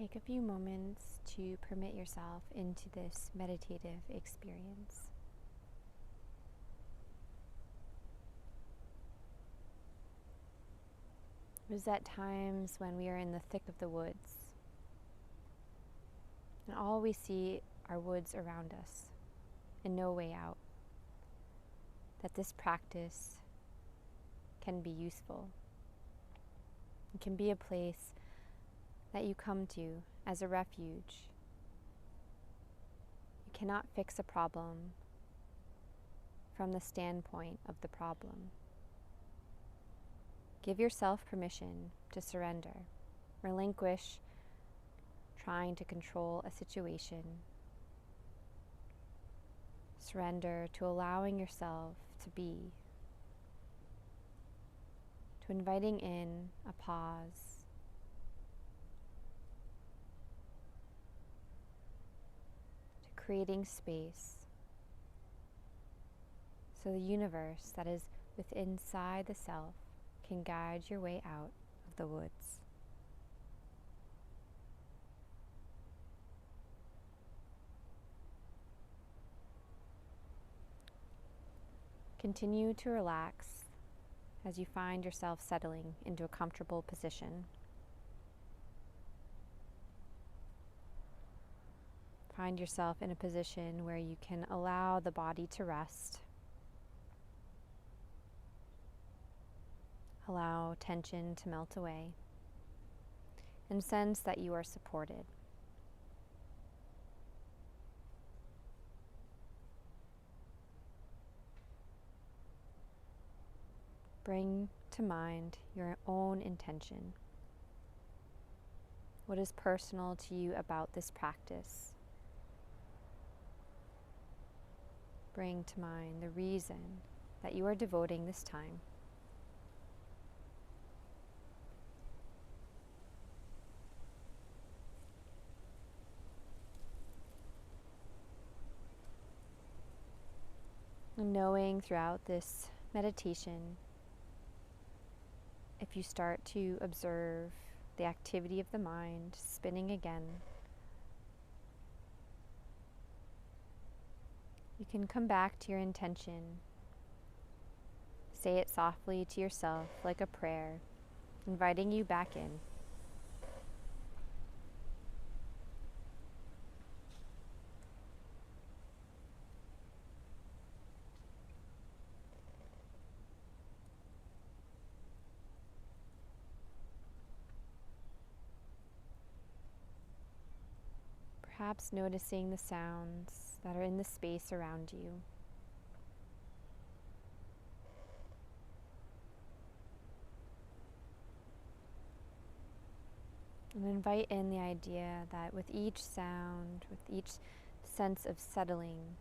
Take a few moments to permit yourself into this meditative experience. It was at times when we are in the thick of the woods, and all we see are woods around us, and no way out, that this practice can be useful. It can be a place that you come to as a refuge. You cannot fix a problem from the standpoint of the problem. Give yourself permission to surrender, relinquish trying to control a situation. Surrender to allowing yourself to be, to inviting in a pause, to creating space so the universe that is within inside the self can guide your way out of the woods. Continue to relax as you find yourself settling into a comfortable position. Find yourself in a position where you can allow the body to rest. Allow tension to melt away, and sense that you are supported. Bring to mind your own intention. What is personal to you about this practice? Bring to mind the reason that you are devoting this time. And knowing throughout this meditation, if you start to observe the activity of the mind spinning again, you can come back to your intention. Say it softly to yourself like a prayer, inviting you back in. Perhaps noticing the sounds that are in the space around you. And invite in the idea that with each sound, with each sense of settling,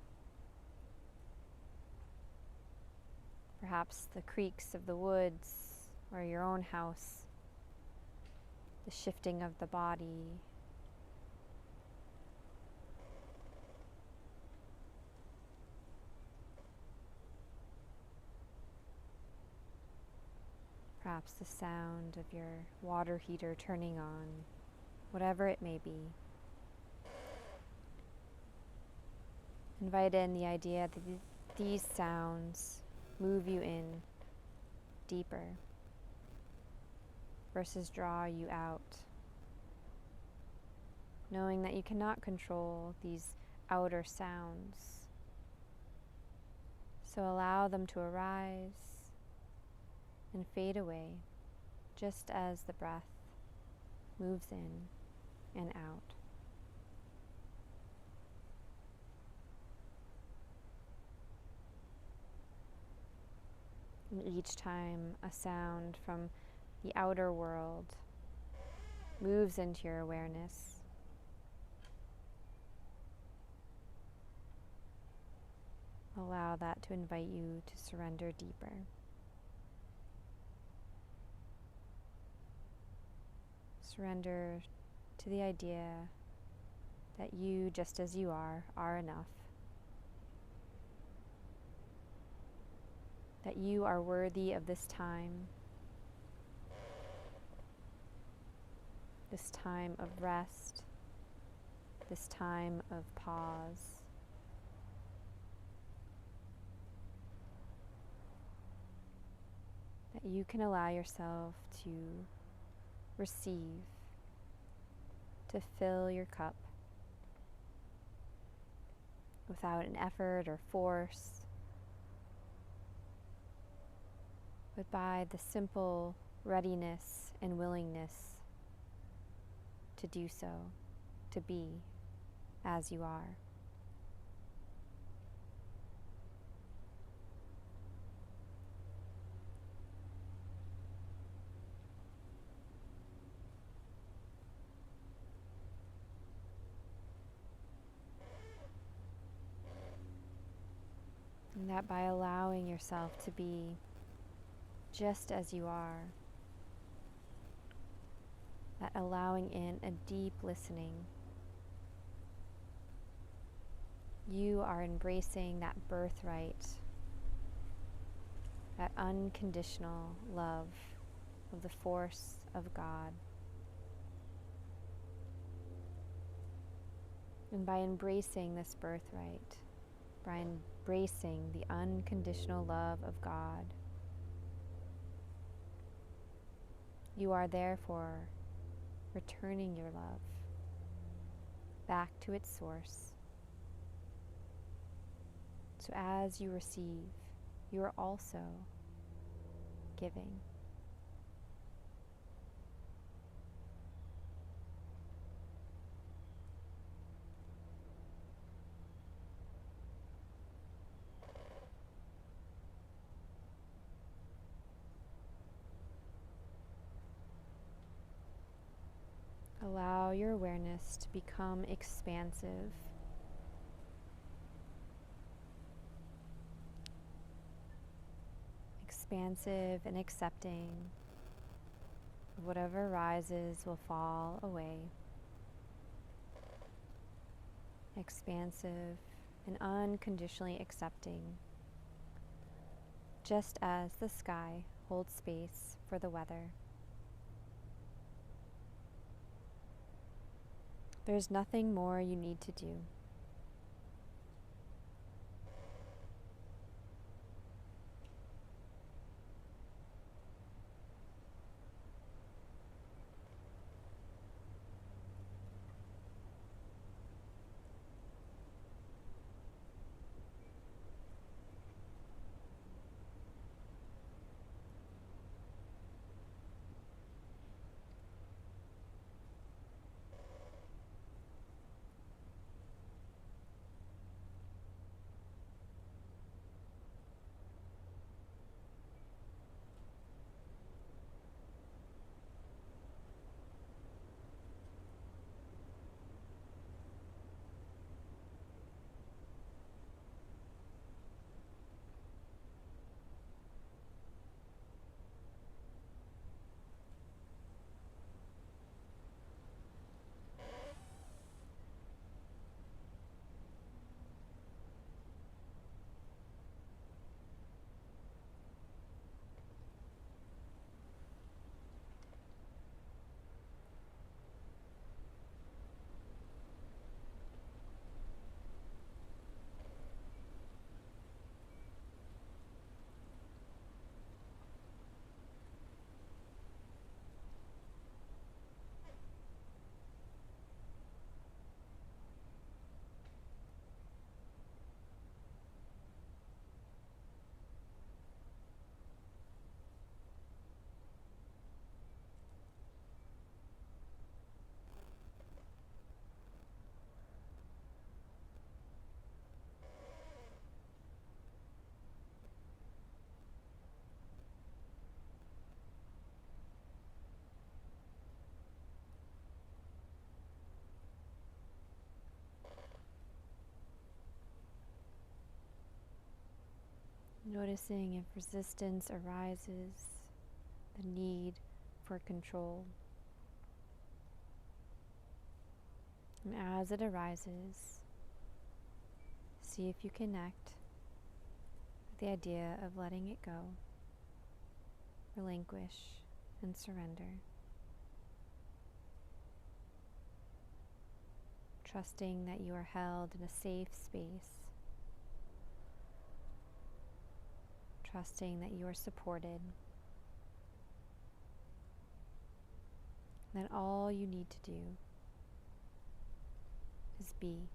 perhaps the creaks of the woods or your own house, the shifting of the body, perhaps the sound of your water heater turning on, whatever it may be. Invite in the idea that these sounds move you in deeper versus draw you out, knowing that you cannot control these outer sounds. So allow them to arise and fade away, just as the breath moves in and out. And each time a sound from the outer world moves into your awareness, allow that to invite you to surrender deeper. Surrender to the idea that you, just as you are enough. That you are worthy of this time. this time of rest, this time of pause. That you can allow yourself to receive, to fill your cup without an effort or force, but by the simple readiness and willingness to do so, to be as you are. And that by allowing yourself to be just as you are, that allowing in a deep listening, you are embracing that birthright, that unconditional love of the force of God. And by embracing this birthright, by embracing the unconditional love of God, you are therefore returning your love back to its source. So as you receive, you are also giving. Allow your awareness to become expansive. Expansive and accepting of whatever rises will fall away. Expansive and unconditionally accepting, just as the sky holds space for the weather. There's nothing more you need to do. Noticing if resistance arises, the need for control. And as it arises, see if you connect with the idea of letting it go, relinquish, and surrender. trusting that you are held in a safe space, trusting that you are supported, that all you need to do is be.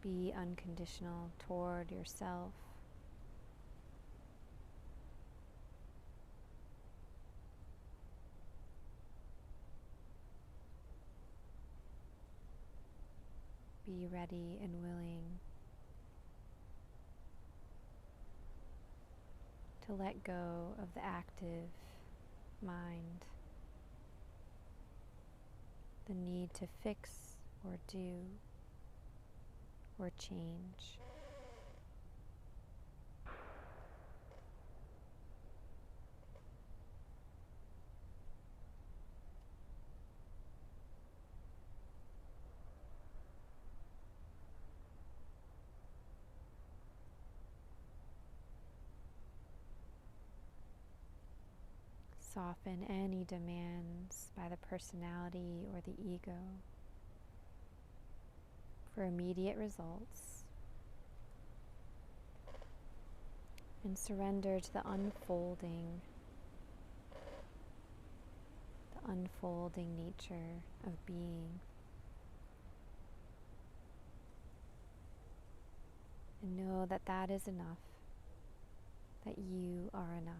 Be unconditional toward yourself. Be ready and willing to let go of the active mind, the need to fix or do or change. Soften any demands by the personality or the ego for immediate results, and surrender to the unfolding nature of being. And know that that is enough, that you are enough.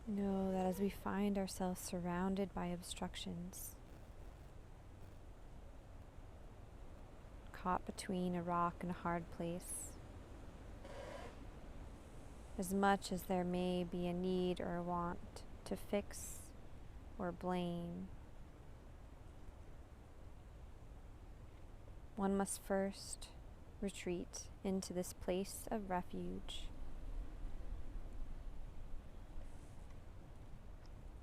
Know that as we find ourselves surrounded by obstructions, caught between a rock and a hard place, as much as there may be a need or a want to fix or blame, one must first retreat into this place of refuge,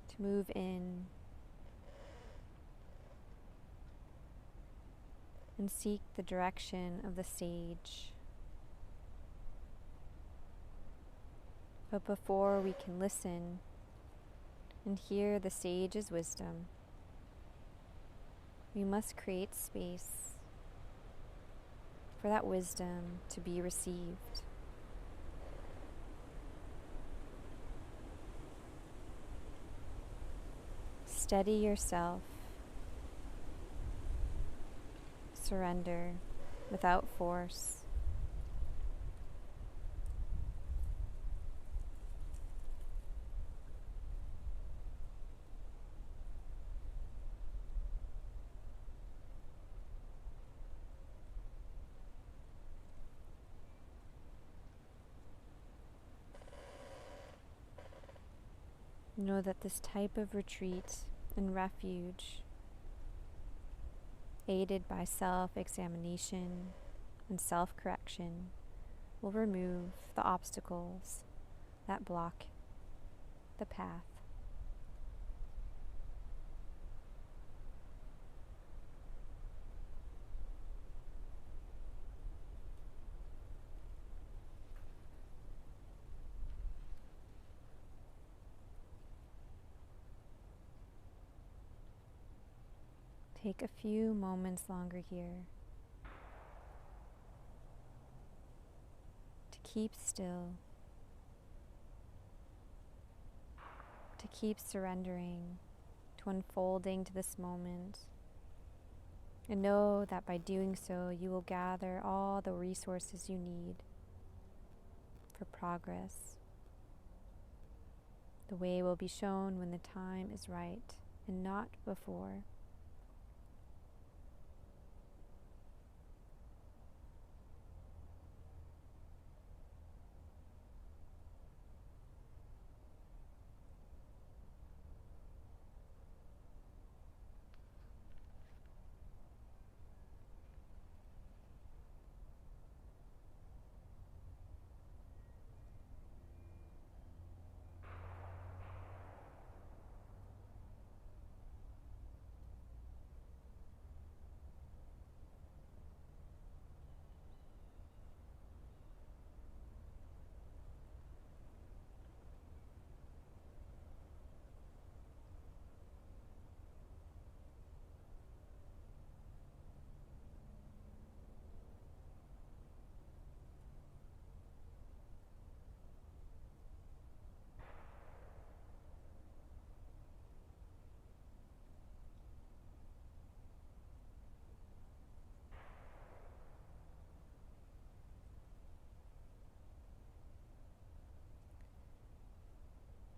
to move in and seek the direction of the sage, But before we can listen and hear the sage's wisdom, we must create space for that wisdom to be received. Steady yourself. Surrender without force. Know that this type of retreat and refuge, aided by self-examination and self-correction, will remove the obstacles that block the path. Take a few moments longer here to keep still, to keep surrendering, to unfolding to this moment. And know that by doing so, you will gather all the resources you need for progress. The way will be shown when the time is right and not before.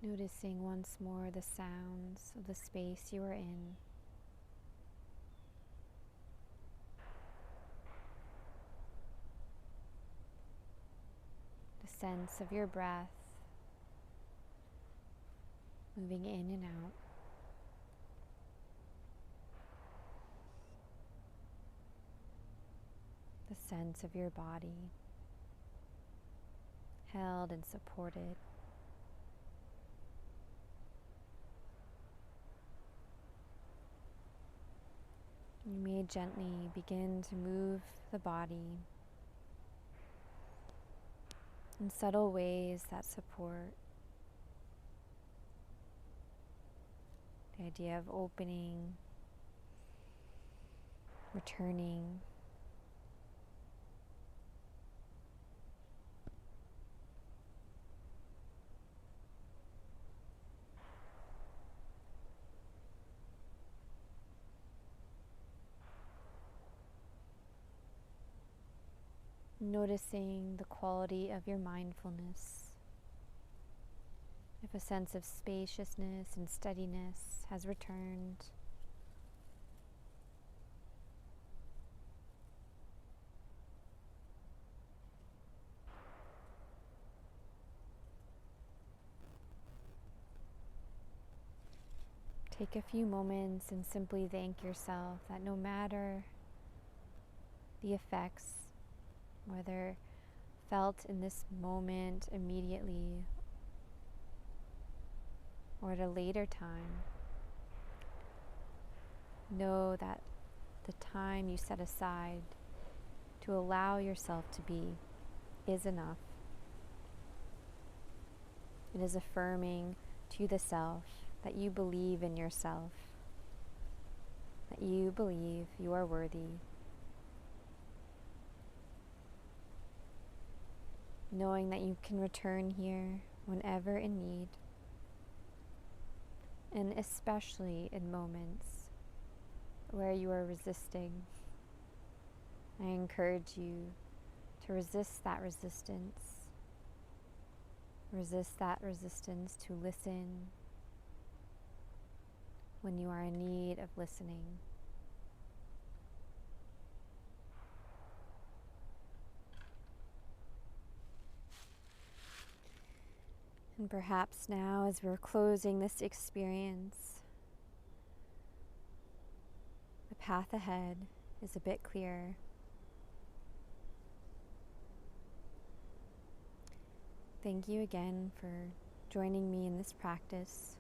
Noticing once more the sounds of the space you are in. The sense of your breath moving in and out. The sense of your body held and supported. You may gently begin to move the body in subtle ways that support the idea of opening, returning, noticing the quality of your mindfulness. If a sense of spaciousness and steadiness has returned, take a few moments and simply thank yourself that no matter the effects, whether felt in this moment immediately or at a later time, know that the time you set aside to allow yourself to be is enough. It is affirming to the self that you believe in yourself, that you believe you are worthy, knowing that you can return here whenever in need, and especially in moments where you are resisting. I encourage you to resist that resistance. Resist that resistance to listen when you are in need of listening. And perhaps now, as we're closing this experience, the path ahead is a bit clearer. Thank you again for joining me in this practice.